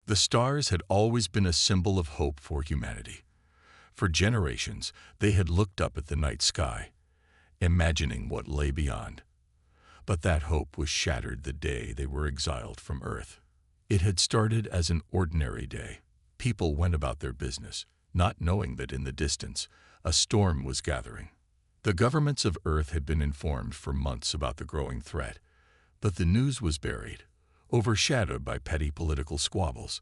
The stars had always been a symbol of hope for humanity. For generations, they had looked up at the night sky, imagining what lay beyond. But that hope was shattered the day they were exiled from Earth. It had started as an ordinary day. People went about their business, not knowing that in the distance, a storm was gathering. The governments of Earth had been informed for months about the growing threat, but the news was buried, overshadowed by petty political squabbles.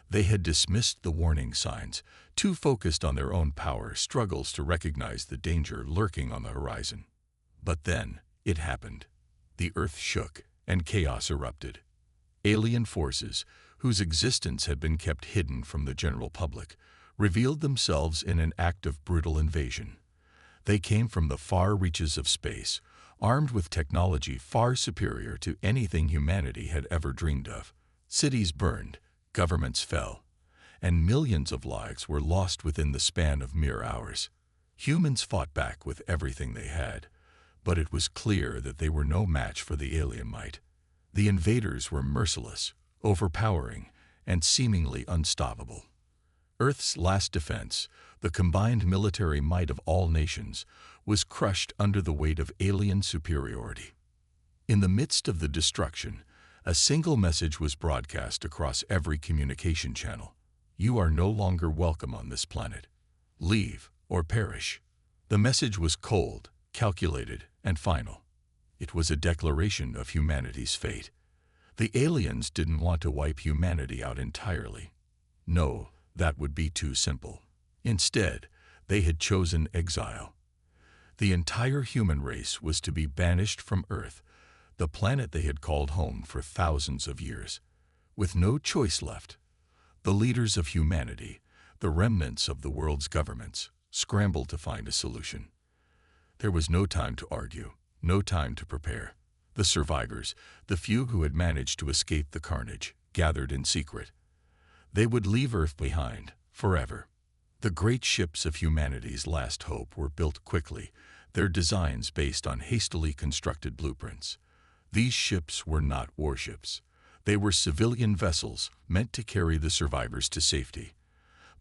They had dismissed the warning signs, too focused on their own power struggles to recognize the danger lurking on the horizon. But then, it happened. The Earth shook, and chaos erupted. Alien forces, whose existence had been kept hidden from the general public, revealed themselves in an act of brutal invasion. They came from the far reaches of space, armed with technology far superior to anything humanity had ever dreamed of. Cities burned, governments fell, and millions of lives were lost within the span of mere hours. Humans fought back with everything they had, but it was clear that they were no match for the alien might. The invaders were merciless, overpowering, and seemingly unstoppable. Earth's last defense, the combined military might of all nations, was crushed under the weight of alien superiority. In the midst of the destruction, a single message was broadcast across every communication channel. You are no longer welcome on this planet. Leave or perish. The message was cold, calculated, and final. It was a declaration of humanity's fate. The aliens didn't want to wipe humanity out entirely. No, that would be too simple. Instead, they had chosen exile. The entire human race was to be banished from Earth, the planet they had called home for thousands of years. With no choice left, the leaders of humanity, the remnants of the world's governments, scrambled to find a solution. There was no time to argue, no time to prepare. The survivors, the few who had managed to escape the carnage, gathered in secret. They would leave Earth behind, forever. The great ships of humanity's last hope were built quickly, their designs based on hastily constructed blueprints. These ships were not warships. They were civilian vessels meant to carry the survivors to safety.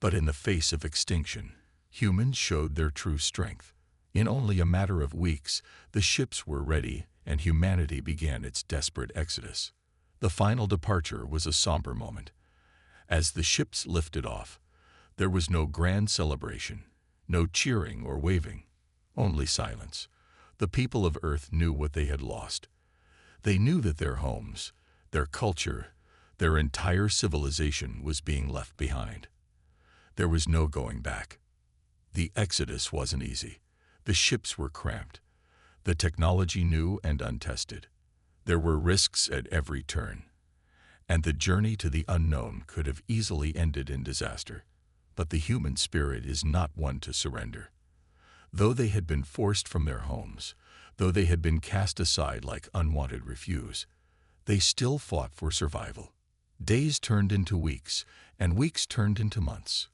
But in the face of extinction, humans showed their true strength. In only a matter of weeks, the ships were ready and humanity began its desperate exodus. The final departure was a somber moment. As the ships lifted off, there was no grand celebration, no cheering or waving, only silence. The people of Earth knew what they had lost. They knew that their homes, their culture, their entire civilization was being left behind. There was no going back. The exodus wasn't easy. The ships were cramped. The technology new and untested. There were risks at every turn. And the journey to the unknown could have easily ended in disaster. But the human spirit is not one to surrender. Though they had been forced from their homes, though they had been cast aside like unwanted refuse, they still fought for survival. Days turned into weeks, and weeks turned into months.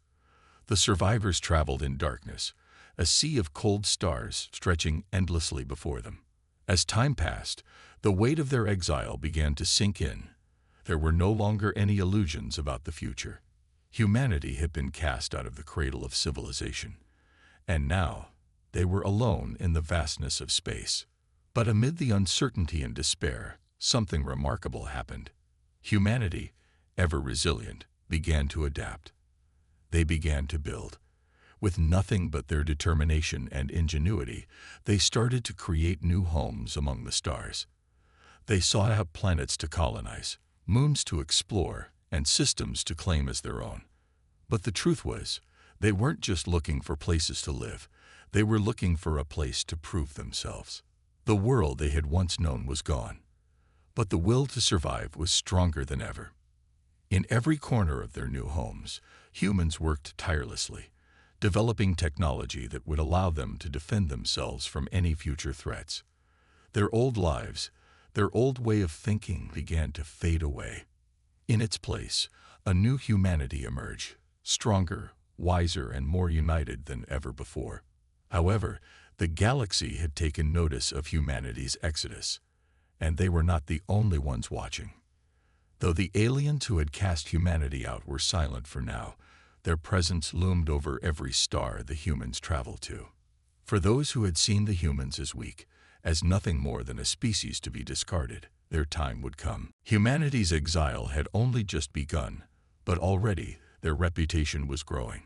The survivors traveled in darkness, a sea of cold stars stretching endlessly before them. As time passed, the weight of their exile began to sink in. There were no longer any illusions about the future. Humanity had been cast out of the cradle of civilization, and now they were alone in the vastness of space. But amid the uncertainty and despair, something remarkable happened. Humanity, ever resilient, began to adapt. They began to build. With nothing but their determination and ingenuity, they started to create new homes among the stars. They sought out planets to colonize, moons to explore, and systems to claim as their own. But the truth was, they weren't just looking for places to live, they were looking for a place to prove themselves. The world they had once known was gone, but the will to survive was stronger than ever. In every corner of their new homes, humans worked tirelessly, developing technology that would allow them to defend themselves from any future threats. Their old lives, their old way of thinking began to fade away. In its place, a new humanity emerged, stronger, wiser, and more united than ever before. However, the galaxy had taken notice of humanity's exodus, and they were not the only ones watching. Though the aliens who had cast humanity out were silent for now, their presence loomed over every star the humans traveled to. For those who had seen the humans as weak, as nothing more than a species to be discarded, their time would come. Humanity's exile had only just begun, but already their reputation was growing.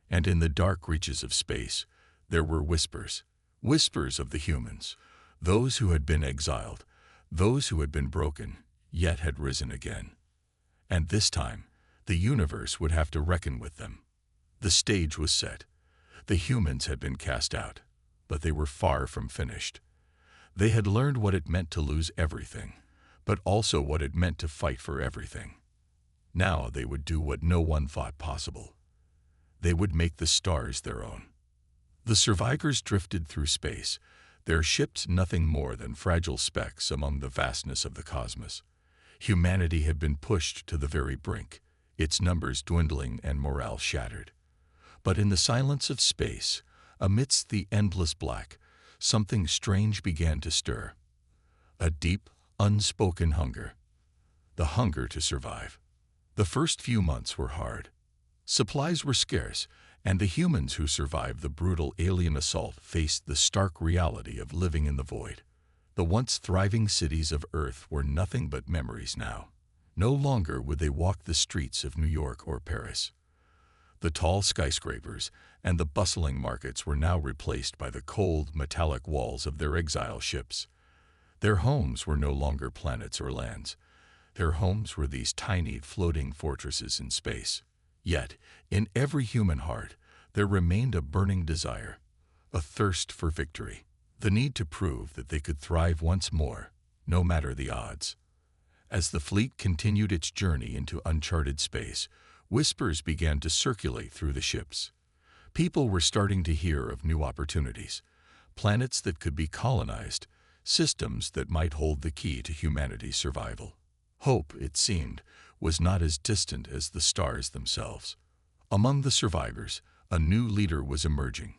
And in the dark reaches of space, there were whispers of the humans, those who had been exiled, those who had been broken, yet had risen again. And this time, the universe would have to reckon with them. The stage was set. The humans had been cast out, but they were far from finished. They had learned what it meant to lose everything, but also what it meant to fight for everything. Now they would do what no one thought possible. They would make the stars their own. The survivors drifted through space, their ships nothing more than fragile specks among the vastness of the cosmos. Humanity had been pushed to the very brink, its numbers dwindling and morale shattered. But in the silence of space, amidst the endless black, something strange began to stir. A deep, unspoken hunger. The hunger to survive. The first few months were hard. Supplies were scarce, and the humans who survived the brutal alien assault faced the stark reality of living in the void. The once thriving cities of Earth were nothing but memories now. No longer would they walk the streets of New York or Paris. The tall skyscrapers and the bustling markets were now replaced by the cold, metallic walls of their exile ships. Their homes were no longer planets or lands. Their homes were these tiny, floating fortresses in space. Yet, in every human heart, there remained a burning desire, a thirst for victory, the need to prove that they could thrive once more, no matter the odds. As the fleet continued its journey into uncharted space, whispers began to circulate through the ships. People were starting to hear of new opportunities, planets that could be colonized, systems that might hold the key to humanity's survival. Hope, it seemed, was not as distant as the stars themselves. Among the survivors, a new leader was emerging.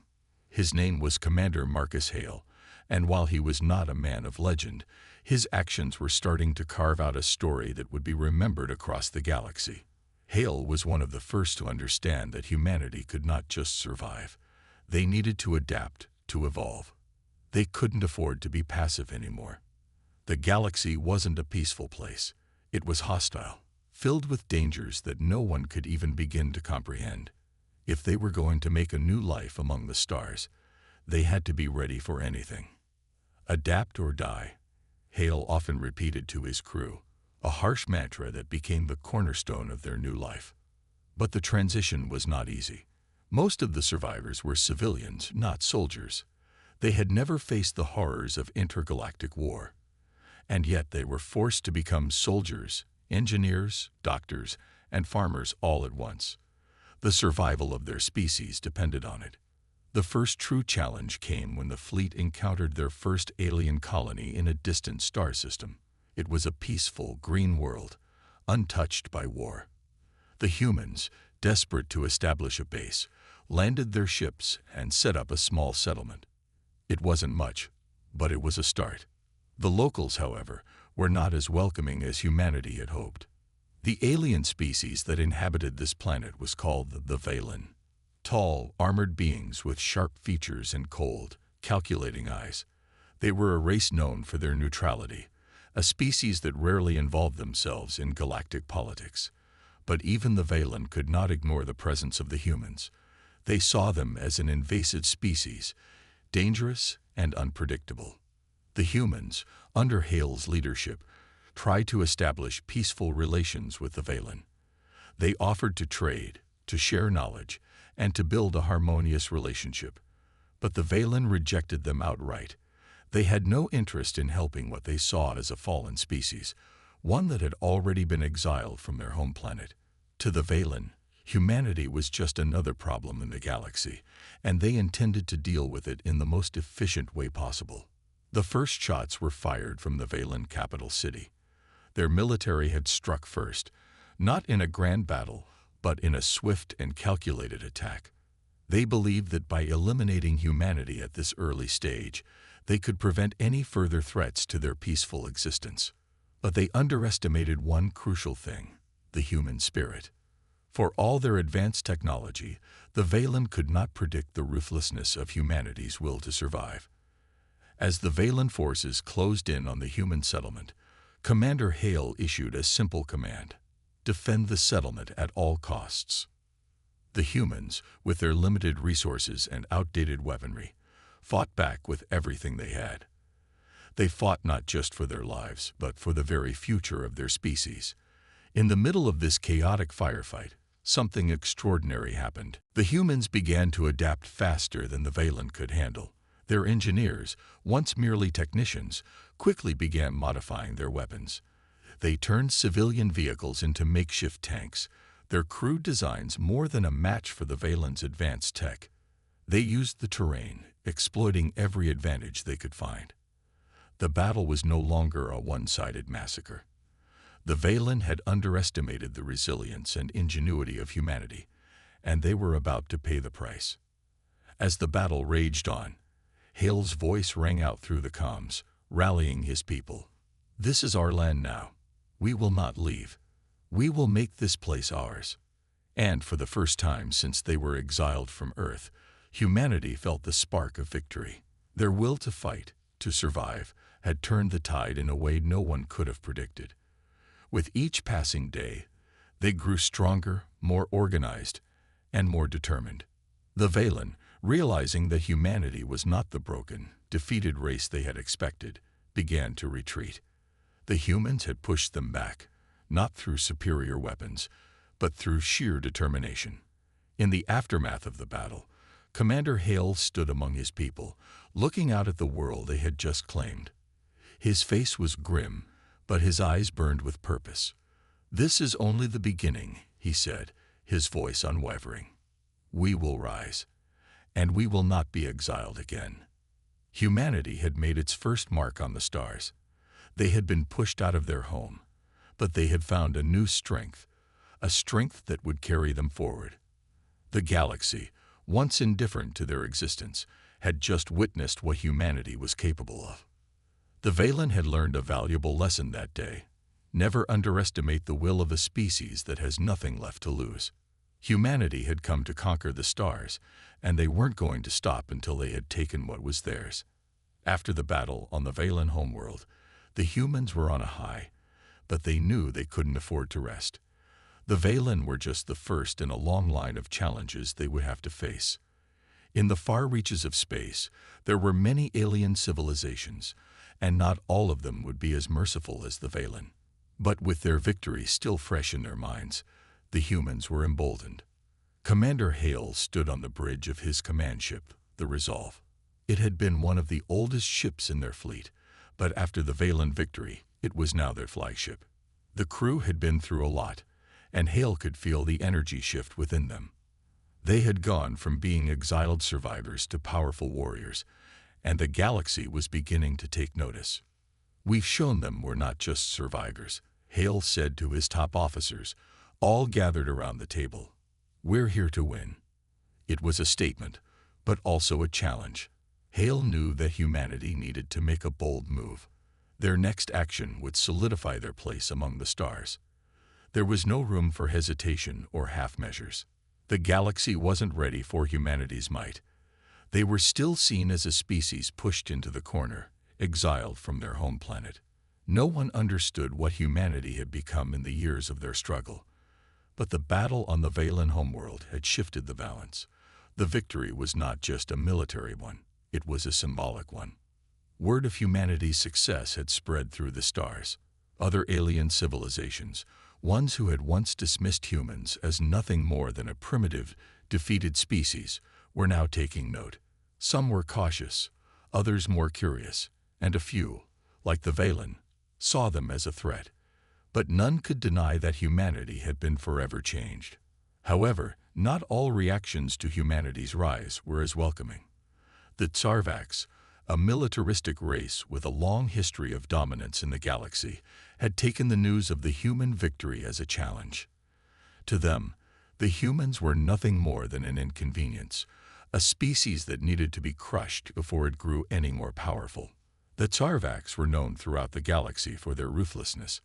His name was Commander Marcus Hale, and while he was not a man of legend, his actions were starting to carve out a story that would be remembered across the galaxy. Hale was one of the first to understand that humanity could not just survive. They needed to adapt, to evolve. They couldn't afford to be passive anymore. The galaxy wasn't a peaceful place. It was hostile, filled with dangers that no one could even begin to comprehend. If they were going to make a new life among the stars, they had to be ready for anything. Adapt or die, Hale often repeated to his crew, a harsh mantra that became the cornerstone of their new life. But the transition was not easy. Most of the survivors were civilians, not soldiers. They had never faced the horrors of intergalactic war. And yet they were forced to become soldiers, engineers, doctors, and farmers all at once. The survival of their species depended on it. The first true challenge came when the fleet encountered their first alien colony in a distant star system. It was a peaceful, green world, untouched by war. The humans, desperate to establish a base, landed their ships and set up a small settlement. It wasn't much, but it was a start. The locals, however, were not as welcoming as humanity had hoped. The alien species that inhabited this planet was called the Valen. Tall, armored beings with sharp features and cold, calculating eyes. They were a race known for their neutrality, a species that rarely involved themselves in galactic politics. But even the Valen could not ignore the presence of the humans. They saw them as an invasive species, dangerous and unpredictable. The humans, under Hale's leadership, tried to establish peaceful relations with the Valen. They offered to trade, to share knowledge, and to build a harmonious relationship. But the Valen rejected them outright. They had no interest in helping what they saw as a fallen species, one that had already been exiled from their home planet. To the Valen, humanity was just another problem in the galaxy, and they intended to deal with it in the most efficient way possible. The first shots were fired from the Valen capital city. Their military had struck first, not in a grand battle, but in a swift and calculated attack. They believed that by eliminating humanity at this early stage, they could prevent any further threats to their peaceful existence. But they underestimated one crucial thing: the human spirit. For all their advanced technology, the Valen could not predict the ruthlessness of humanity's will to survive. As the Valen forces closed in on the human settlement, Commander Hale issued a simple command: defend the settlement at all costs. The humans, with their limited resources and outdated weaponry, fought back with everything they had. They fought not just for their lives, but for the very future of their species. In the middle of this chaotic firefight, something extraordinary happened. The humans began to adapt faster than the Valen could handle. Their engineers, once merely technicians, quickly began modifying their weapons. They turned civilian vehicles into makeshift tanks, their crude designs more than a match for the Valen's advanced tech. They used the terrain, exploiting every advantage they could find. The battle was no longer a one-sided massacre. The Valen had underestimated the resilience and ingenuity of humanity, and they were about to pay the price. As the battle raged on, Hale's voice rang out through the comms, rallying his people. "This is our land now. We will not leave. We will make this place ours." And for the first time since they were exiled from Earth, humanity felt the spark of victory. Their will to fight, to survive, had turned the tide in a way no one could have predicted. With each passing day, they grew stronger, more organized, and more determined. The Valen, realizing that humanity was not the broken, defeated race they had expected, began to retreat. The humans had pushed them back, not through superior weapons, but through sheer determination. In the aftermath of the battle, Commander Hale stood among his people, looking out at the world they had just claimed. His face was grim, but his eyes burned with purpose. "This is only the beginning," he said, his voice unwavering. "We will rise, and we will not be exiled again." Humanity had made its first mark on the stars. They had been pushed out of their home, but they had found a new strength, a strength that would carry them forward. The galaxy, once indifferent to their existence, had just witnessed what humanity was capable of. The Valen had learned a valuable lesson that day. Never underestimate the will of a species that has nothing left to lose. Humanity had come to conquer the stars, and they weren't going to stop until they had taken what was theirs. After the battle on the Valen homeworld, the humans were on a high, but they knew they couldn't afford to rest. The Valen were just the first in a long line of challenges they would have to face. In the far reaches of space, there were many alien civilizations, and not all of them would be as merciful as the Valen. But with their victory still fresh in their minds, the humans were emboldened. Commander Hale stood on the bridge of his command ship, the Resolve. It had been one of the oldest ships in their fleet, but after the Valen victory, it was now their flagship. The crew had been through a lot, and Hale could feel the energy shift within them. They had gone from being exiled survivors to powerful warriors, and the galaxy was beginning to take notice. "We've shown them we're not just survivors," Hale said to his top officers, all gathered around the table. "We're here to win." It was a statement, but also a challenge. Hale knew that humanity needed to make a bold move. Their next action would solidify their place among the stars. There was no room for hesitation or half measures. The galaxy wasn't ready for humanity's might. They were still seen as a species pushed into the corner, exiled from their home planet. No one understood what humanity had become in the years of their struggle. But the battle on the Valen homeworld had shifted the balance. The victory was not just a military one, it was a symbolic one. Word of humanity's success had spread through the stars. Other alien civilizations, ones who had once dismissed humans as nothing more than a primitive, defeated species, were now taking note. Some were cautious, others more curious, and a few, like the Valen, saw them as a threat. But none could deny that humanity had been forever changed. However, not all reactions to humanity's rise were as welcoming. The Tsarvaks, a militaristic race with a long history of dominance in the galaxy, had taken the news of the human victory as a challenge. To them, the humans were nothing more than an inconvenience, a species that needed to be crushed before it grew any more powerful. The Tsarvaks were known throughout the galaxy for their ruthlessness.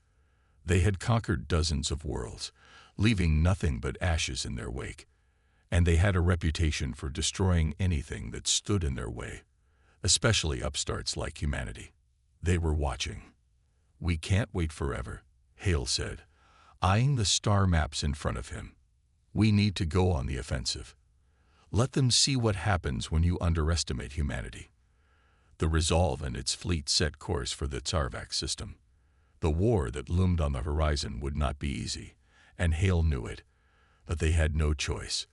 They had conquered dozens of worlds, leaving nothing but ashes in their wake, and they had a reputation for destroying anything that stood in their way, especially upstarts like humanity. They were watching. "We can't wait forever," Hale said, eyeing the star maps in front of him. "We need to go on the offensive. Let them see what happens when you underestimate humanity." The Resolve and its fleet set course for the Tsarvak system. The war that loomed on the horizon would not be easy, and Hale knew it, but they had no choice.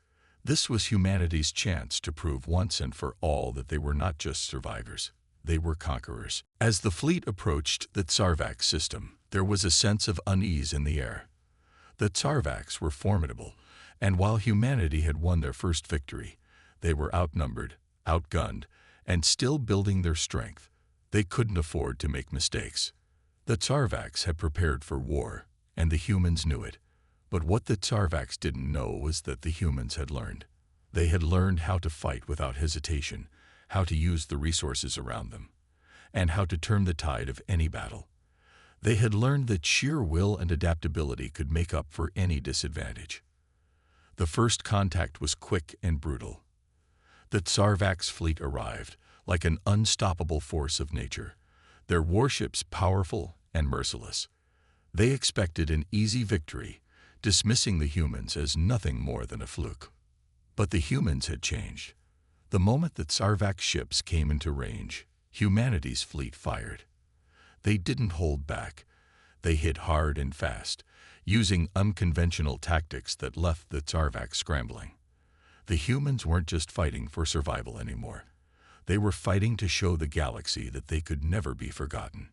This was humanity's chance to prove once and for all that they were not just survivors, they were conquerors. As the fleet approached the Tsarvak system, there was a sense of unease in the air. The Tsarvaks were formidable, and while humanity had won their first victory, they were outnumbered, outgunned, and still building their strength. They couldn't afford to make mistakes. The Tsarvaks had prepared for war, and the humans knew it. But what the Tsarvaks didn't know was that the humans had learned. They had learned how to fight without hesitation, how to use the resources around them, and how to turn the tide of any battle. They had learned that sheer will and adaptability could make up for any disadvantage. The first contact was quick and brutal. The Tsarvaks' fleet arrived, like an unstoppable force of nature, their warships powerful and merciless. They expected an easy victory, dismissing the humans as nothing more than a fluke. But the humans had changed. The moment the Tsarvak ships came into range, humanity's fleet fired. They didn't hold back. They hit hard and fast, using unconventional tactics that left the Tsarvaks scrambling. The humans weren't just fighting for survival anymore. They were fighting to show the galaxy that they could never be forgotten.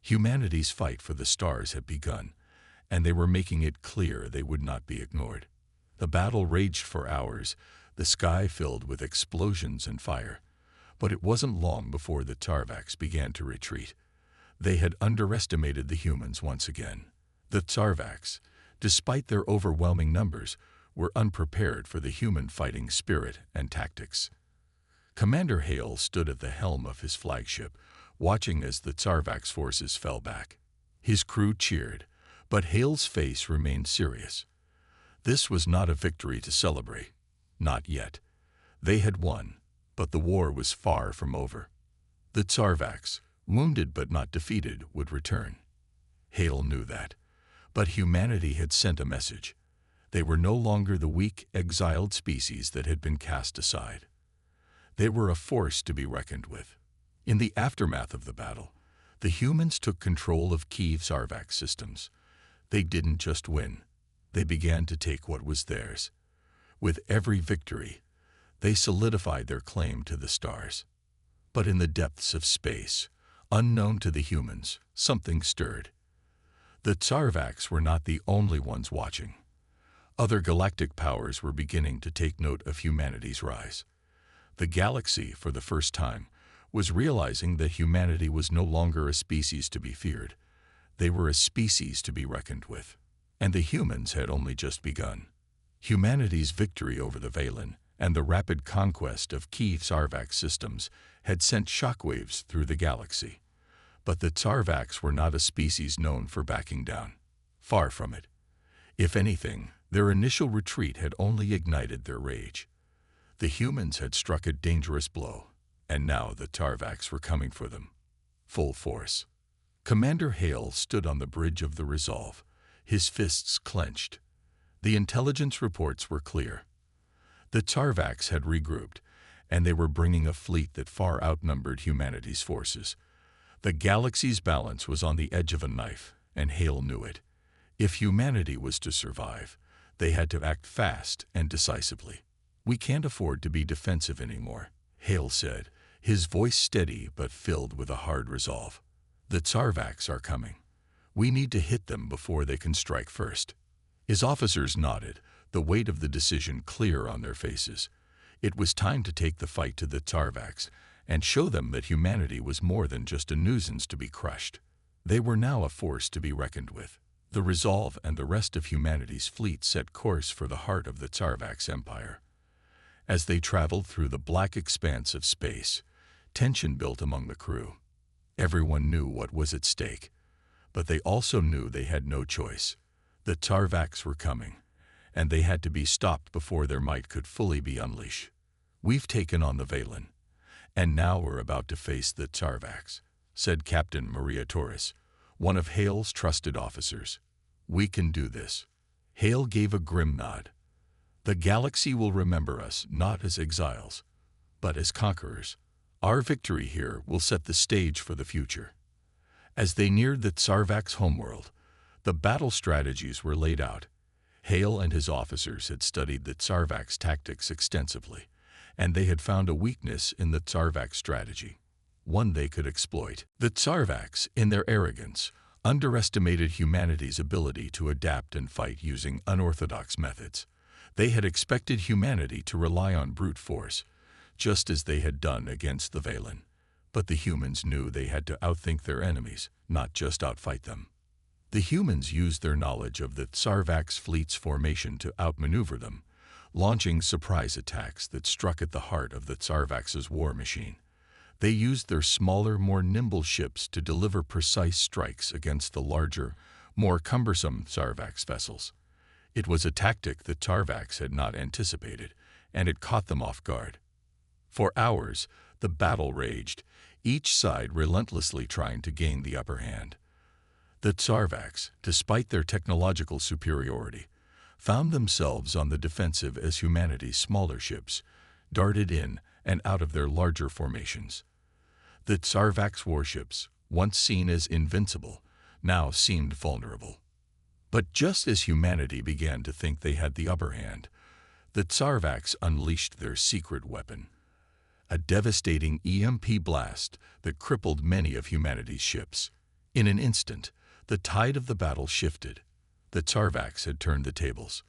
Humanity's fight for the stars had begun, and they were making it clear they would not be ignored. The battle raged for hours, the sky filled with explosions and fire. But it wasn't long before the Tsarvaks began to retreat. They had underestimated the humans once again. The Tsarvaks, despite their overwhelming numbers, were unprepared for the human fighting spirit and tactics. Commander Hale stood at the helm of his flagship, watching as the Tsarvaks' forces fell back. His crew cheered, but Hale's face remained serious. This was not a victory to celebrate. Not yet. They had won, but the war was far from over. The Tsarvaks, wounded but not defeated, would return. Hale knew that. But humanity had sent a message. They were no longer the weak, exiled species that had been cast aside. They were a force to be reckoned with. In the aftermath of the battle, the humans took control of key Tsarvak systems. They didn't just win. They began to take what was theirs. With every victory, they solidified their claim to the stars. But in the depths of space, unknown to the humans, something stirred. The Tsarvaks were not the only ones watching. Other galactic powers were beginning to take note of humanity's rise. The galaxy, for the first time, was realizing that humanity was no longer a species to be feared. They were a species to be reckoned with. And the humans had only just begun. Humanity's victory over the Valen and the rapid conquest of key Tsarvak systems had sent shockwaves through the galaxy. But the Tsarvaks were not a species known for backing down. Far from it. If anything, their initial retreat had only ignited their rage. The humans had struck a dangerous blow, and now the Tsarvaks were coming for them. Full force. Commander Hale stood on the bridge of the Resolve, his fists clenched. The intelligence reports were clear. The Tsarvaks had regrouped, and they were bringing a fleet that far outnumbered humanity's forces. The galaxy's balance was on the edge of a knife, and Hale knew it. If humanity was to survive, they had to act fast and decisively. "We can't afford to be defensive anymore," Hale said, his voice steady but filled with a hard resolve. "The Tsarvaks are coming. We need to hit them before they can strike first." His officers nodded, the weight of the decision clear on their faces. It was time to take the fight to the Tsarvaks and show them that humanity was more than just a nuisance to be crushed. They were now a force to be reckoned with. The Resolve and the rest of humanity's fleet set course for the heart of the Tsarvaks Empire. As they traveled through the black expanse of space, tension built among the crew. Everyone knew what was at stake, but they also knew they had no choice. The Tsarvaks were coming, and they had to be stopped before their might could fully be unleashed. "We've taken on the Valen, and now we're about to face the Tsarvaks," said Captain Maria Torres, one of Hale's trusted officers. "We can do this." Hale gave a grim nod. "The galaxy will remember us not as exiles, but as conquerors. Our victory here will set the stage for the future." As they neared the Tsarvaks' homeworld, the battle strategies were laid out. Hale and his officers had studied the Tsarvaks' tactics extensively, and they had found a weakness in the Tsarvaks' strategy, one they could exploit. The Tsarvaks, in their arrogance, underestimated humanity's ability to adapt and fight using unorthodox methods. They had expected humanity to rely on brute force, just as they had done against the Valen. But the humans knew they had to outthink their enemies, not just outfight them. The humans used their knowledge of the Tsarvaks' fleet's formation to outmaneuver them, launching surprise attacks that struck at the heart of the Tsarvaks' war machine. They used their smaller, more nimble ships to deliver precise strikes against the larger, more cumbersome Tsarvaks vessels. It was a tactic the Tsarvaks had not anticipated, and it caught them off guard. For hours, the battle raged, each side relentlessly trying to gain the upper hand. The Tsarvaks, despite their technological superiority, found themselves on the defensive as humanity's smaller ships darted in and out of their larger formations. The Tsarvaks' warships, once seen as invincible, now seemed vulnerable. But just as humanity began to think they had the upper hand, the Tsarvaks unleashed their secret weapon, a devastating EMP blast that crippled many of humanity's ships. In an instant, the tide of the battle shifted. The Tsarvaks had turned the tables.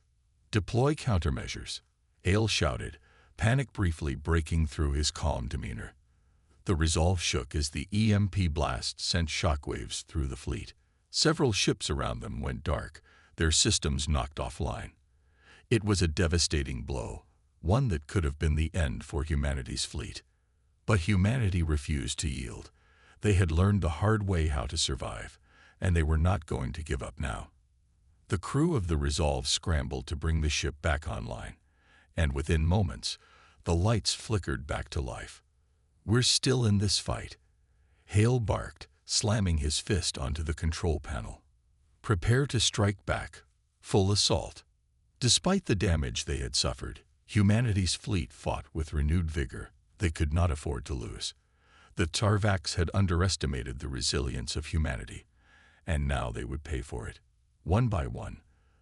"Deploy countermeasures," Hale shouted, panic briefly breaking through his calm demeanor. The resolve shook as the EMP blast sent shockwaves through the fleet. Several ships around them went dark, their systems knocked offline. It was a devastating blow, one that could have been the end for humanity's fleet. But humanity refused to yield. They had learned the hard way how to survive, and they were not going to give up now. The crew of the Resolve scrambled to bring the ship back online, and within moments, the lights flickered back to life. "We're still in this fight," Hale barked, slamming his fist onto the control panel. "Prepare to strike back. Full assault." Despite the damage they had suffered, humanity's fleet fought with renewed vigor. They could not afford to lose. The Tsarvaks had underestimated the resilience of humanity, and now they would pay for it. One by one,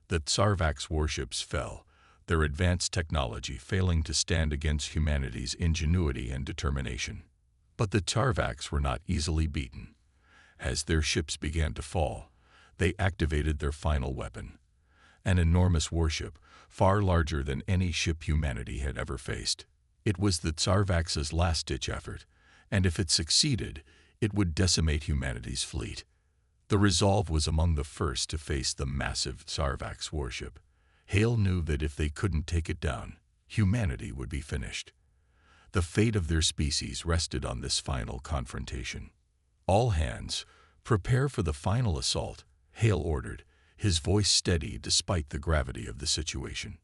the Tsarvaks' warships fell, their advanced technology failing to stand against humanity's ingenuity and determination. But the Tsarvaks were not easily beaten. As their ships began to fall, they activated their final weapon, an enormous warship, far larger than any ship humanity had ever faced. It was the Tsarvaks' last-ditch effort, and if it succeeded, it would decimate humanity's fleet. The Resolve was among the first to face the massive Tsarvaks warship. Hale knew that if they couldn't take it down, humanity would be finished. The fate of their species rested on this final confrontation. "All hands, prepare for the final assault," Hale ordered, his voice steady despite the gravity of the situation.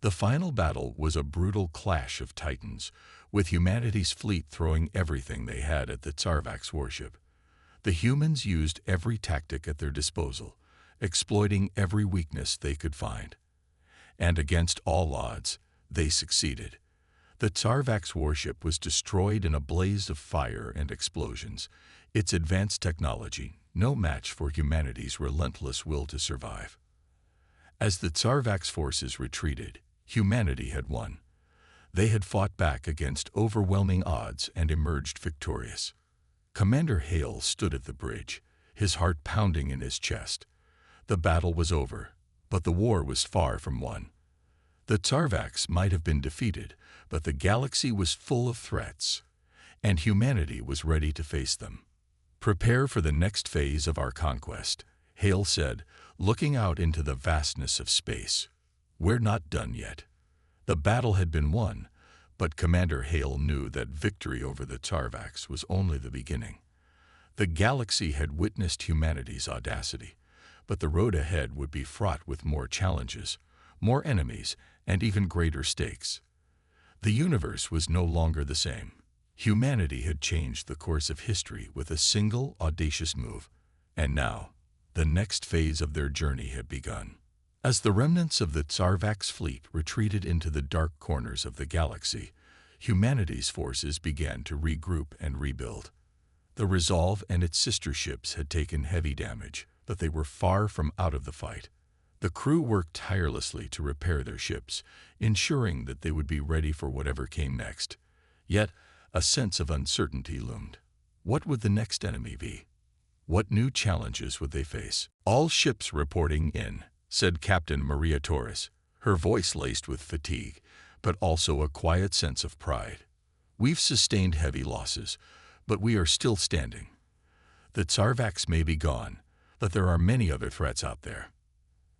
The final battle was a brutal clash of titans, with humanity's fleet throwing everything they had at the Tsarvaks warship. The humans used every tactic at their disposal, exploiting every weakness they could find. And against all odds, they succeeded. The Tsarvaks warship was destroyed in a blaze of fire and explosions, its advanced technology no match for humanity's relentless will to survive. As the Tsarvaks forces retreated, humanity had won. They had fought back against overwhelming odds and emerged victorious. Commander Hale stood at the bridge, his heart pounding in his chest. The battle was over, but the war was far from won. The Tsarvaks might have been defeated, but the galaxy was full of threats, and humanity was ready to face them. "Prepare for the next phase of our conquest," Hale said, looking out into the vastness of space. "We're not done yet." The battle had been won, but Commander Hale knew that victory over the Tsarvaks was only the beginning. The galaxy had witnessed humanity's audacity, but the road ahead would be fraught with more challenges, more enemies, and even greater stakes. The universe was no longer the same. Humanity had changed the course of history with a single audacious move, and now, the next phase of their journey had begun. As the remnants of the Tsarvax fleet retreated into the dark corners of the galaxy, humanity's forces began to regroup and rebuild. The Resolve and its sister ships had taken heavy damage, but they were far from out of the fight. The crew worked tirelessly to repair their ships, ensuring that they would be ready for whatever came next. Yet, a sense of uncertainty loomed. What would the next enemy be? What new challenges would they face? "All ships reporting in," said Captain Maria Torres, her voice laced with fatigue, but also a quiet sense of pride. "We've sustained heavy losses, but we are still standing. The Tsarvax may be gone, but there are many other threats out there."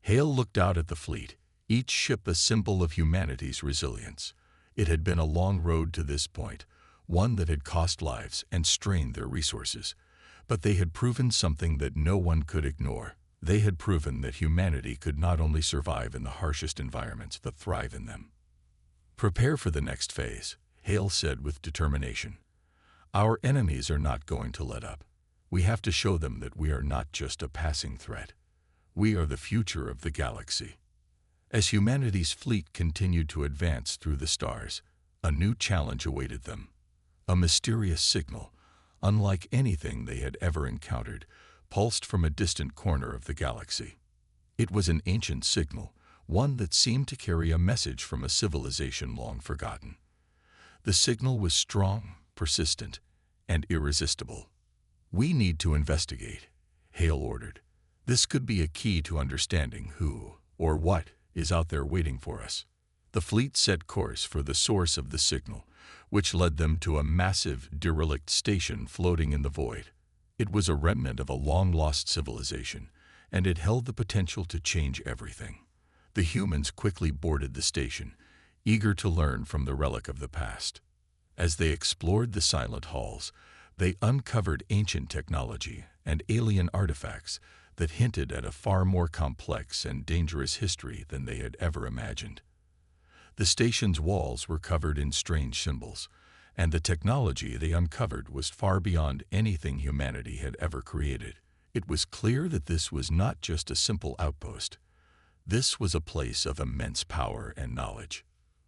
Hale looked out at the fleet, each ship a symbol of humanity's resilience. It had been a long road to this point, one that had cost lives and strained their resources. But they had proven something that no one could ignore. They had proven that humanity could not only survive in the harshest environments, but thrive in them. "Prepare for the next phase," Hale said with determination. "Our enemies are not going to let up. We have to show them that we are not just a passing threat. We are the future of the galaxy." As humanity's fleet continued to advance through the stars, a new challenge awaited them. A mysterious signal, unlike anything they had ever encountered, pulsed from a distant corner of the galaxy. It was an ancient signal, one that seemed to carry a message from a civilization long forgotten. The signal was strong, persistent, and irresistible. "We need to investigate," Hale ordered. "This could be a key to understanding who, or what, is out there waiting for us." The fleet set course for the source of the signal, which led them to a massive, derelict station floating in the void. It was a remnant of a long-lost civilization, and it held the potential to change everything. The humans quickly boarded the station, eager to learn from the relic of the past. As they explored the silent halls, they uncovered ancient technology and alien artifacts that hinted at a far more complex and dangerous history than they had ever imagined. The station's walls were covered in strange symbols, and the technology they uncovered was far beyond anything humanity had ever created. It was clear that this was not just a simple outpost. This was a place of immense power and knowledge.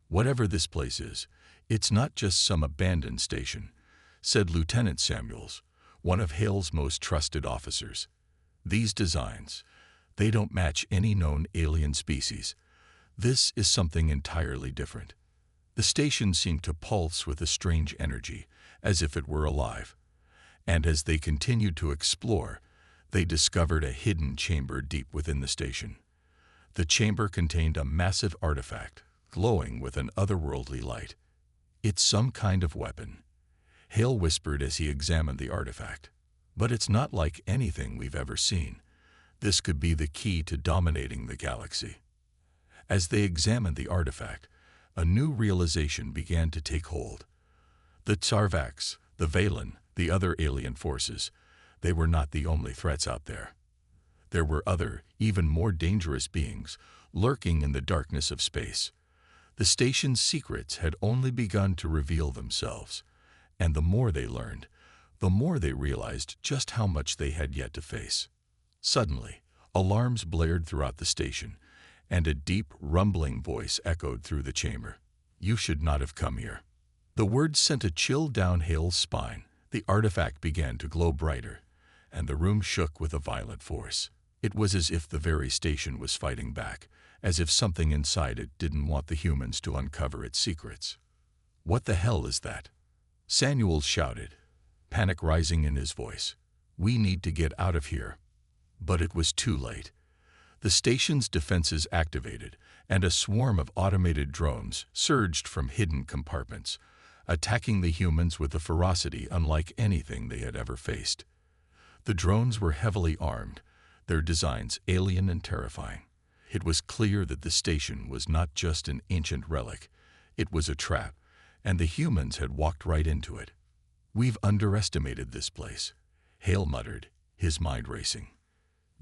"Whatever this place is, it's not just some abandoned station," said Lieutenant Samuels, one of Hale's most trusted officers. "These designs, they don't match any known alien species. This is something entirely different." The station seemed to pulse with a strange energy, as if it were alive. And as they continued to explore, they discovered a hidden chamber deep within the station. The chamber contained a massive artifact, glowing with an otherworldly light. "It's some kind of weapon," Hale whispered as he examined the artifact. "But it's not like anything we've ever seen. This could be the key to dominating the galaxy." As they examined the artifact, a new realization began to take hold. The Tsarvax, the Valen, the other alien forces, they were not the only threats out there. There were other, even more dangerous beings, lurking in the darkness of space. The station's secrets had only begun to reveal themselves, and the more they learned, the more they realized just how much they had yet to face. Suddenly, alarms blared throughout the station, and a deep, rumbling voice echoed through the chamber. "You should not have come here." The words sent a chill down Hale's spine. The artifact began to glow brighter, and the room shook with a violent force. It was as if the very station was fighting back, as if something inside it didn't want the humans to uncover its secrets. "What the hell is that?" Samuel shouted, panic rising in his voice. "We need to get out of here." But it was too late. The station's defenses activated, and a swarm of automated drones surged from hidden compartments, attacking the humans with a ferocity unlike anything they had ever faced. The drones were heavily armed, their designs alien and terrifying. It was clear that the station was not just an ancient relic, it was a trap, and the humans had walked right into it. "We've underestimated this place," Hale muttered, his mind racing.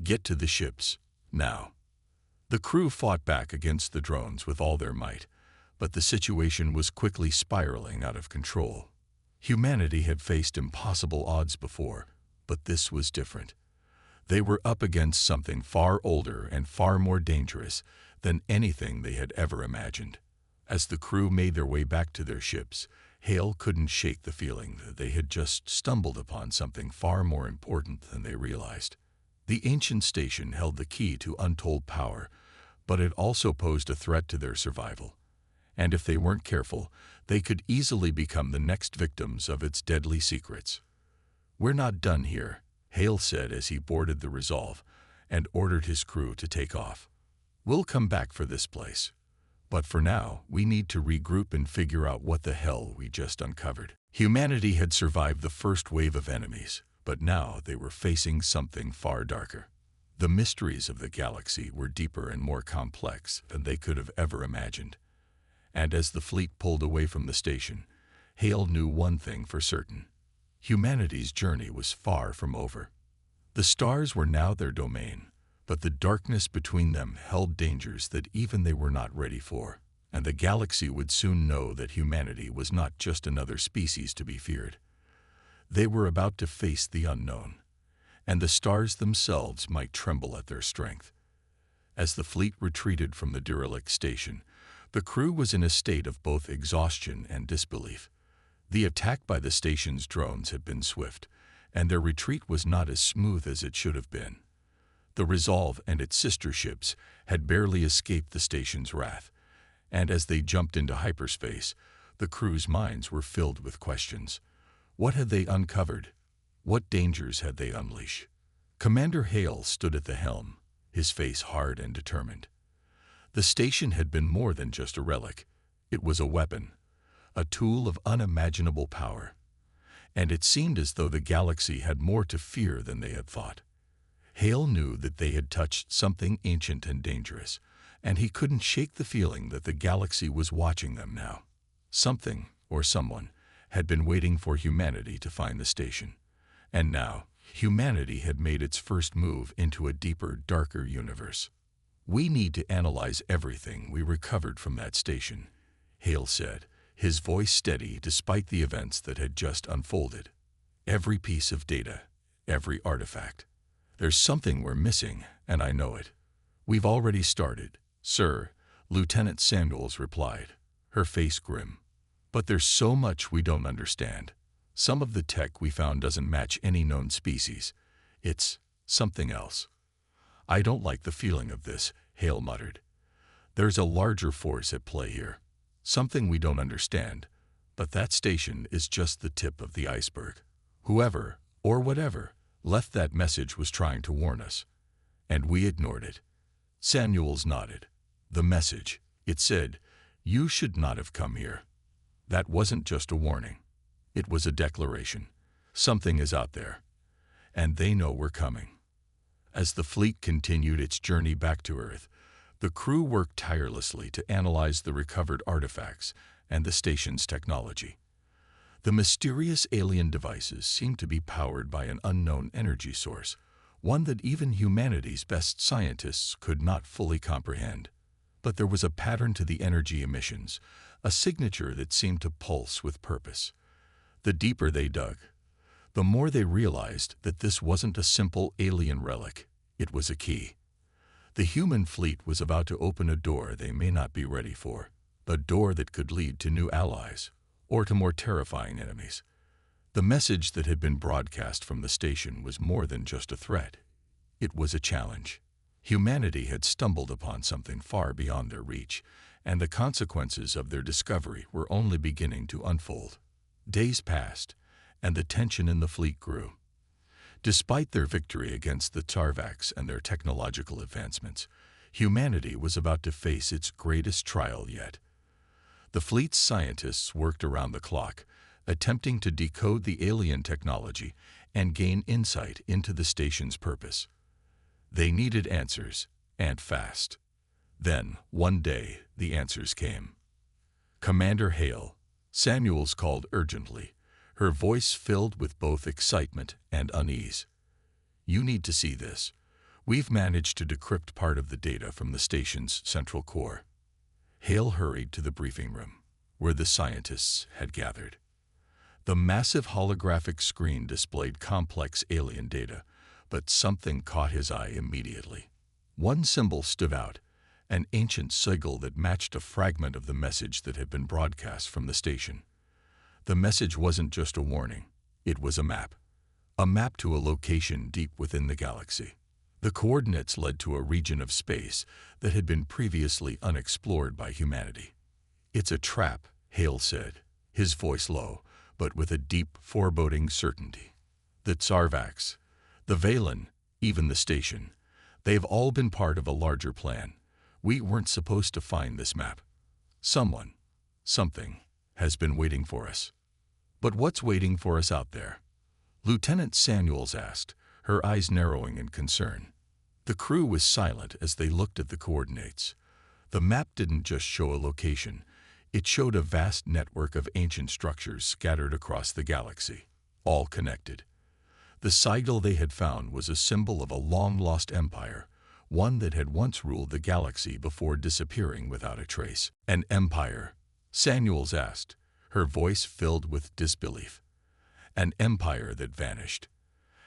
"Get to the ships, now." The crew fought back against the drones with all their might, but the situation was quickly spiraling out of control. Humanity had faced impossible odds before, but this was different. They were up against something far older and far more dangerous than anything they had ever imagined. As the crew made their way back to their ships, Hale couldn't shake the feeling that they had just stumbled upon something far more important than they realized. The ancient station held the key to untold power, but it also posed a threat to their survival. And if they weren't careful, they could easily become the next victims of its deadly secrets. "We're not done here," Hale said as he boarded the Resolve and ordered his crew to take off. "We'll come back for this place. But for now, we need to regroup and figure out what the hell we just uncovered." Humanity had survived the first wave of enemies, but now they were facing something far darker. The mysteries of the galaxy were deeper and more complex than they could have ever imagined. And as the fleet pulled away from the station, Hale knew one thing for certain. Humanity's journey was far from over. The stars were now their domain, but the darkness between them held dangers that even they were not ready for, and the galaxy would soon know that humanity was not just another species to be feared. They were about to face the unknown, and the stars themselves might tremble at their strength. As the fleet retreated from the derelict station, the crew was in a state of both exhaustion and disbelief. The attack by the station's drones had been swift, and their retreat was not as smooth as it should have been. The Resolve and its sister ships had barely escaped the station's wrath, and as they jumped into hyperspace, the crew's minds were filled with questions. What had they uncovered? What dangers had they unleashed? Commander Hale stood at the helm, his face hard and determined. The station had been more than just a relic. It was a weapon, a tool of unimaginable power. And it seemed as though the galaxy had more to fear than they had thought. Hale knew that they had touched something ancient and dangerous, and he couldn't shake the feeling that the galaxy was watching them now. Something, or someone, had been waiting for humanity to find the station. And now, humanity had made its first move into a deeper, darker universe. "We need to analyze everything we recovered from that station," Hale said, his voice steady despite the events that had just unfolded. "Every piece of data, every artifact. There's something we're missing, and I know it." "We've already started, sir," Lieutenant Samuels replied, her face grim. "But there's so much we don't understand. Some of the tech we found doesn't match any known species. It's something else." "I don't like the feeling of this," Hale muttered. "There's a larger force at play here. Something we don't understand, but that station is just the tip of the iceberg. Whoever, or whatever, left that message was trying to warn us, and we ignored it." Samuels nodded. "The message, it said, you should not have come here. That wasn't just a warning. It was a declaration. Something is out there, and they know we're coming." As the fleet continued its journey back to Earth, the crew worked tirelessly to analyze the recovered artifacts and the station's technology. The mysterious alien devices seemed to be powered by an unknown energy source, one that even humanity's best scientists could not fully comprehend. But there was a pattern to the energy emissions, a signature that seemed to pulse with purpose. The deeper they dug, the more they realized that this wasn't a simple alien relic, it was a key. The human fleet was about to open a door they may not be ready for, a door that could lead to new allies, or to more terrifying enemies. The message that had been broadcast from the station was more than just a threat. It was a challenge. Humanity had stumbled upon something far beyond their reach, and the consequences of their discovery were only beginning to unfold. Days passed, and the tension in the fleet grew. Despite their victory against the Tarvacs and their technological advancements, humanity was about to face its greatest trial yet. The fleet's scientists worked around the clock, attempting to decode the alien technology and gain insight into the station's purpose. They needed answers, and fast. Then, one day, the answers came. "Commander Hale," Samuels called urgently, her voice filled with both excitement and unease. "You need to see this. We've managed to decrypt part of the data from the station's central core." Hale hurried to the briefing room, where the scientists had gathered. The massive holographic screen displayed complex alien data, but something caught his eye immediately. One symbol stood out, an ancient sigil that matched a fragment of the message that had been broadcast from the station. The message wasn't just a warning, it was a map to a location deep within the galaxy. The coordinates led to a region of space that had been previously unexplored by humanity. "It's a trap," Hale said, his voice low, but with a deep, foreboding certainty. "The Tsarvax, the Valen, even the station, they've all been part of a larger plan. We weren't supposed to find this map. Someone, something, has been waiting for us." "But what's waiting for us out there?" Lieutenant Samuels asked, her eyes narrowing in concern. The crew was silent as they looked at the coordinates. The map didn't just show a location, it showed a vast network of ancient structures scattered across the galaxy, all connected. The sigil they had found was a symbol of a long-lost empire, one that had once ruled the galaxy before disappearing without a trace. "An empire?" Samuels asked, her voice filled with disbelief. "An empire that vanished?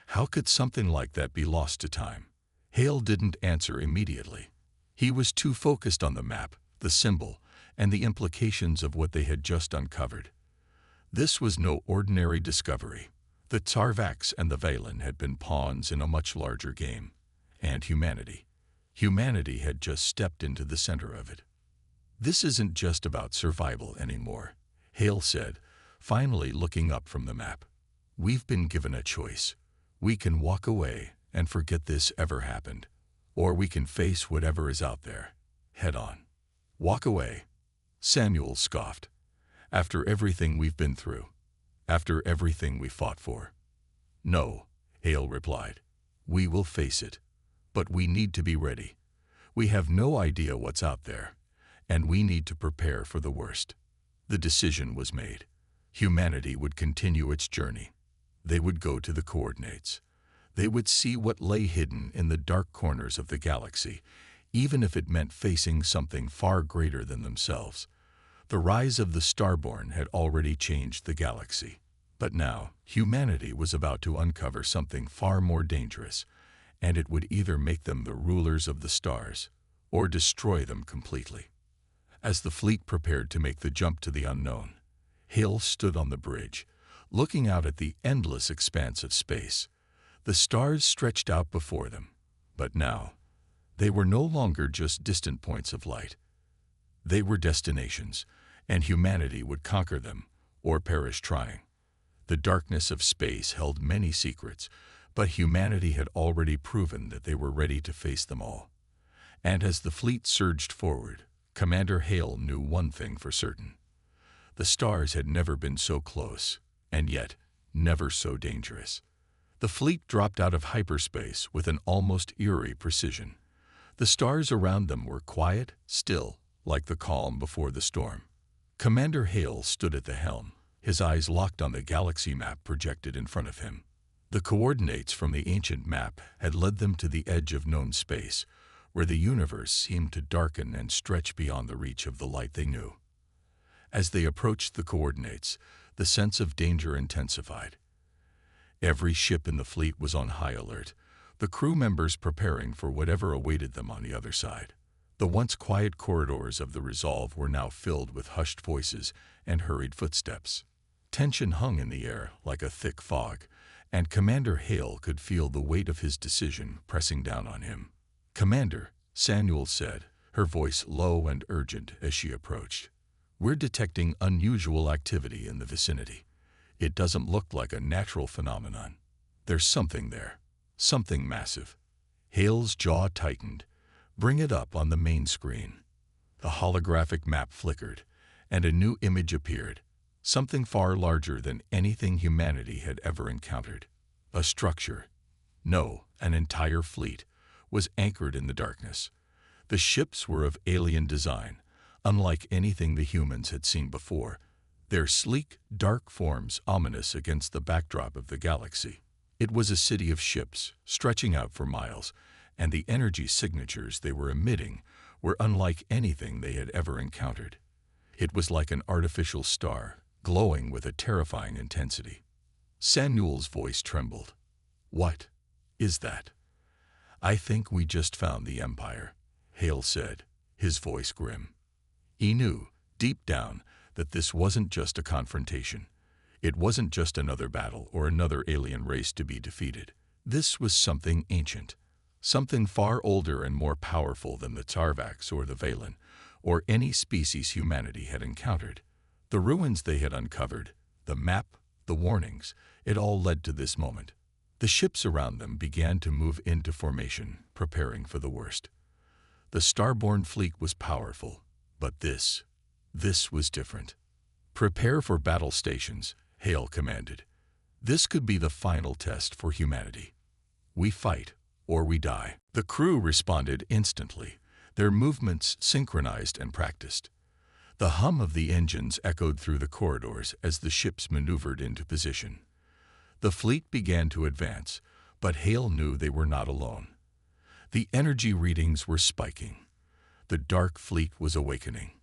How could something like that be lost to time?" Hale didn't answer immediately. He was too focused on the map, the symbol, and the implications of what they had just uncovered. This was no ordinary discovery. The Tsarvax and the Valen had been pawns in a much larger game. And humanity. Humanity had just stepped into the center of it. "This isn't just about survival anymore," Hale said, finally looking up from the map. "We've been given a choice. We can walk away and forget this ever happened, or we can face whatever is out there, head on." "Walk away?" Samuel scoffed. "After everything we've been through, after everything we fought for." "No," Hale replied. "We will face it, but we need to be ready. We have no idea what's out there, and we need to prepare for the worst." The decision was made. Humanity would continue its journey. They would go to the coordinates. They would see what lay hidden in the dark corners of the galaxy, even if it meant facing something far greater than themselves. The rise of the Starborn had already changed the galaxy. But now, humanity was about to uncover something far more dangerous, and it would either make them the rulers of the stars, or destroy them completely. As the fleet prepared to make the jump to the unknown, Hale stood on the bridge, looking out at the endless expanse of space. The stars stretched out before them, but now, they were no longer just distant points of light. They were destinations, and humanity would conquer them, or perish trying. The darkness of space held many secrets, but humanity had already proven that they were ready to face them all. And as the fleet surged forward, Commander Hale knew one thing for certain. The stars had never been so close, and yet never so dangerous. The fleet dropped out of hyperspace with an almost eerie precision. The stars around them were quiet, still, like the calm before the storm. Commander Hale stood at the helm, his eyes locked on the galaxy map projected in front of him. The coordinates from the ancient map had led them to the edge of known space, where the universe seemed to darken and stretch beyond the reach of the light they knew. As they approached the coordinates, the sense of danger intensified. Every ship in the fleet was on high alert, the crew members preparing for whatever awaited them on the other side. The once quiet corridors of the Resolve were now filled with hushed voices and hurried footsteps. Tension hung in the air like a thick fog, and Commander Hale could feel the weight of his decision pressing down on him. "Commander," Samuel said, her voice low and urgent as she approached. "We're detecting unusual activity in the vicinity. It doesn't look like a natural phenomenon. There's something there, something massive." Hale's jaw tightened. "Bring it up on the main screen." The holographic map flickered, and a new image appeared, something far larger than anything humanity had ever encountered. A structure, no, an entire fleet, was anchored in the darkness. The ships were of alien design, unlike anything the humans had seen before. their sleek, dark forms ominous against the backdrop of the galaxy. It was a city of ships, stretching out for miles, and the energy signatures they were emitting were unlike anything they had ever encountered. It was like an artificial star, glowing with a terrifying intensity. Samuel's voice trembled. "What is that?" "I think we just found the Empire," Hale said, his voice grim. He knew, deep down, that this wasn't just a confrontation. It wasn't just another battle or another alien race to be defeated. This was something ancient, something far older and more powerful than the Tarvax or the Valen, or any species humanity had encountered. The ruins they had uncovered, the map, the warnings, it all led to this moment. The ships around them began to move into formation, preparing for the worst. The starborn fleet was powerful, but this was different. "Prepare for battle stations," Hale commanded. "This could be the final test for humanity. We fight, or we die." The crew responded instantly, their movements synchronized and practiced. The hum of the engines echoed through the corridors as the ships maneuvered into position. The fleet began to advance, but Hale knew they were not alone. The energy readings were spiking. The dark fleet was awakening.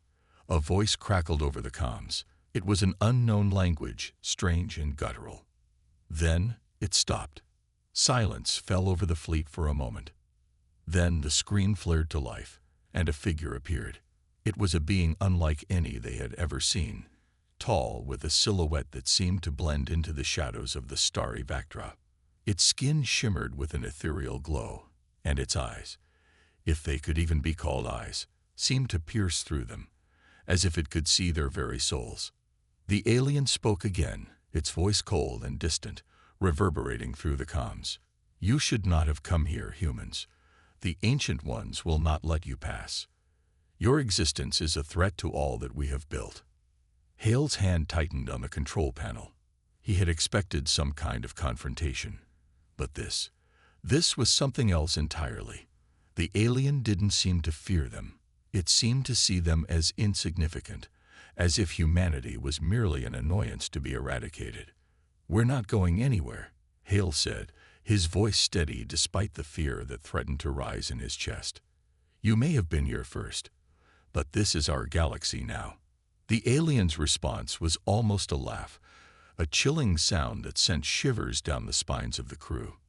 A voice crackled over the comms. It was an unknown language, strange and guttural. Then it stopped. Silence fell over the fleet for a moment. Then the screen flared to life, and a figure appeared. It was a being unlike any they had ever seen, tall, with a silhouette that seemed to blend into the shadows of the starry backdrop. Its skin shimmered with an ethereal glow, and its eyes, if they could even be called eyes, seemed to pierce through them, as if it could see their very souls. The alien spoke again, its voice cold and distant, reverberating through the comms. "You should not have come here, humans. The Ancient Ones will not let you pass. Your existence is a threat to all that we have built." Hale's hand tightened on the control panel. He had expected some kind of confrontation. But this was something else entirely. The alien didn't seem to fear them. It seemed to see them as insignificant, as if humanity was merely an annoyance to be eradicated. "We're not going anywhere," Hale said, his voice steady despite the fear that threatened to rise in his chest. "You may have been here first, but this is our galaxy now." The alien's response was almost a laugh, a chilling sound that sent shivers down the spines of the crew.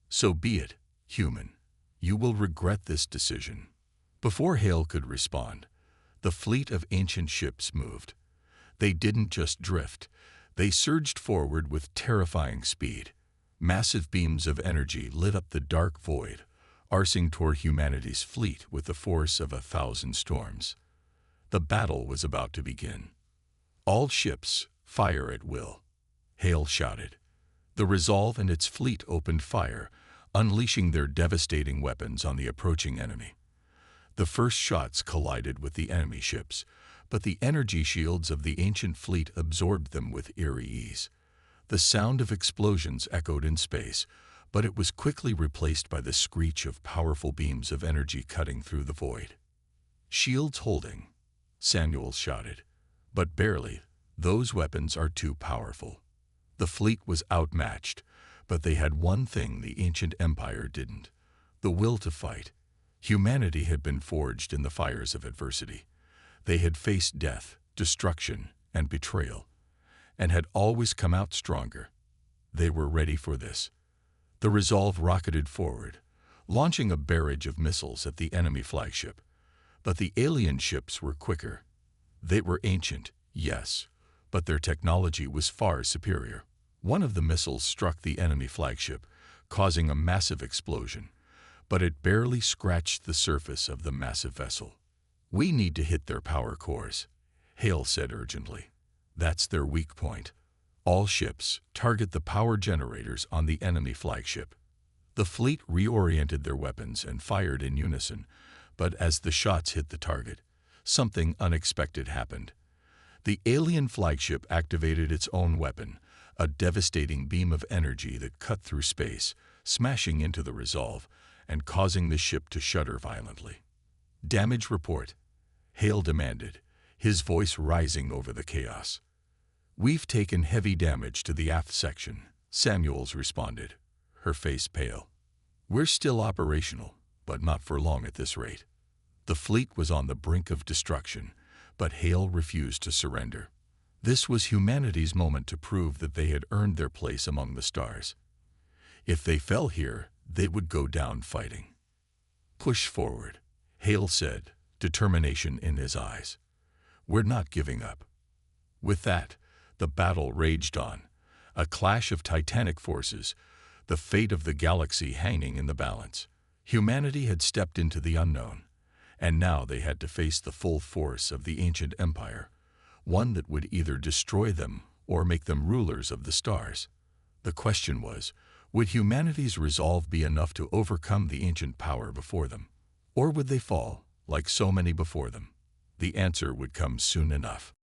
"So be it, human. You will regret this decision." Before Hale could respond, the fleet of ancient ships moved. They didn't just drift. They surged forward with terrifying speed. Massive beams of energy lit up the dark void, arcing toward humanity's fleet with the force of 1,000 storms. The battle was about to begin. "All ships, fire at will," Hale shouted. The Resolve and its fleet opened fire, unleashing their devastating weapons on the approaching enemy. The first shots collided with the enemy ships, but the energy shields of the ancient fleet absorbed them with eerie ease. The sound of explosions echoed in space, but it was quickly replaced by the screech of powerful beams of energy cutting through the void. "Shields holding," Samuel shouted. "But barely. Those weapons are too powerful." The fleet was outmatched, but they had one thing the ancient empire didn't: the will to fight. Humanity had been forged in the fires of adversity. They had faced death, destruction, and betrayal, and had always come out stronger. They were ready for this. The Resolve rocketed forward, launching a barrage of missiles at the enemy flagship. But the alien ships were quicker. They were ancient, yes, but their technology was far superior. One of the missiles struck the enemy flagship, causing a massive explosion, but it barely scratched the surface of the massive vessel. "We need to hit their power cores," Hale said urgently. "That's their weak point. All ships, target the power generators on the enemy flagship." The fleet reoriented their weapons and fired in unison, but as the shots hit the target, something unexpected happened. The alien flagship activated its own weapon, a devastating beam of energy that cut through space, smashing into the Resolve and causing the ship to shudder violently. "Damage report," Hale demanded, his voice rising over the chaos. "We've taken heavy damage to the aft section," Samuels responded, her face pale. "We're still operational, but not for long at this rate." The fleet was on the brink of destruction, but Hale refused to surrender. This was humanity's moment to prove that they had earned their place among the stars. If they fell here, they would go down fighting. "Push forward," Hale said, determination in his eyes. "We're not giving up." With that, the battle raged on, a clash of titanic forces, the fate of the galaxy hanging in the balance. Humanity had stepped into the unknown, and now they had to face the full force of the ancient empire, one that would either destroy them or make them rulers of the stars. The question was, would humanity's resolve be enough to overcome the ancient power before them? Or would they fall, like so many before them? The answer would come soon enough.